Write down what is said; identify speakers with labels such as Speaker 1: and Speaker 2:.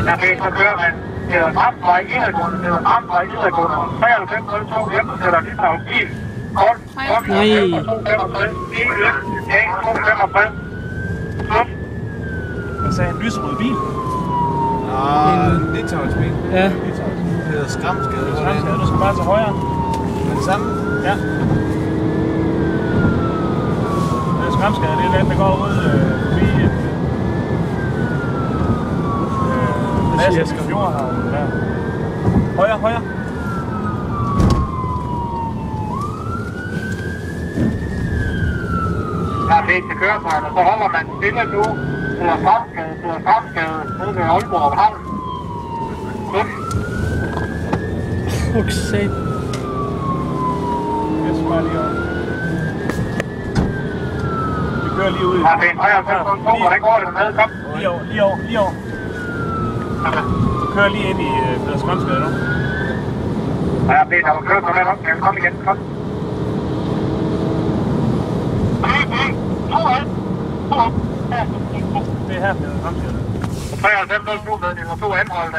Speaker 1: Ja, så kører man. Det er Fremvej Indregående, det er Fremvej Indregående. 9302 hjemmesætter lige fra bil. Kort,
Speaker 2: Nej.
Speaker 1: 265, 265.
Speaker 3: Hvad sagde han? Lyserød bil?
Speaker 4: En litauisk-bil.
Speaker 2: Ja.
Speaker 4: Det hedder Skramskade.
Speaker 3: Skramskade, du skal bare til højre.
Speaker 4: Men samme?
Speaker 3: Ja. Det er Skramskade, det er den, der går ud forbi Mads Fjordhavn. Ja. Højre, højre.
Speaker 1: Der er fleste køretøjer, så holder man stille nu. Det er Fremskade, nede ved Aalborg Havn. Godt.
Speaker 2: Fuck sat.
Speaker 3: Jeg skal bare lige op. Vi kører lige ud i...
Speaker 1: Der er fint. Højre, hvordan går det med? Kom.
Speaker 3: Lige over. Du kører lige ind i Peder Skramskade nu.
Speaker 1: Ja, det er der kører på den opgave. Kom igen, kom.
Speaker 3: Det er her Peder Skramskade.
Speaker 1: 9302 med nummer 2 anholdt.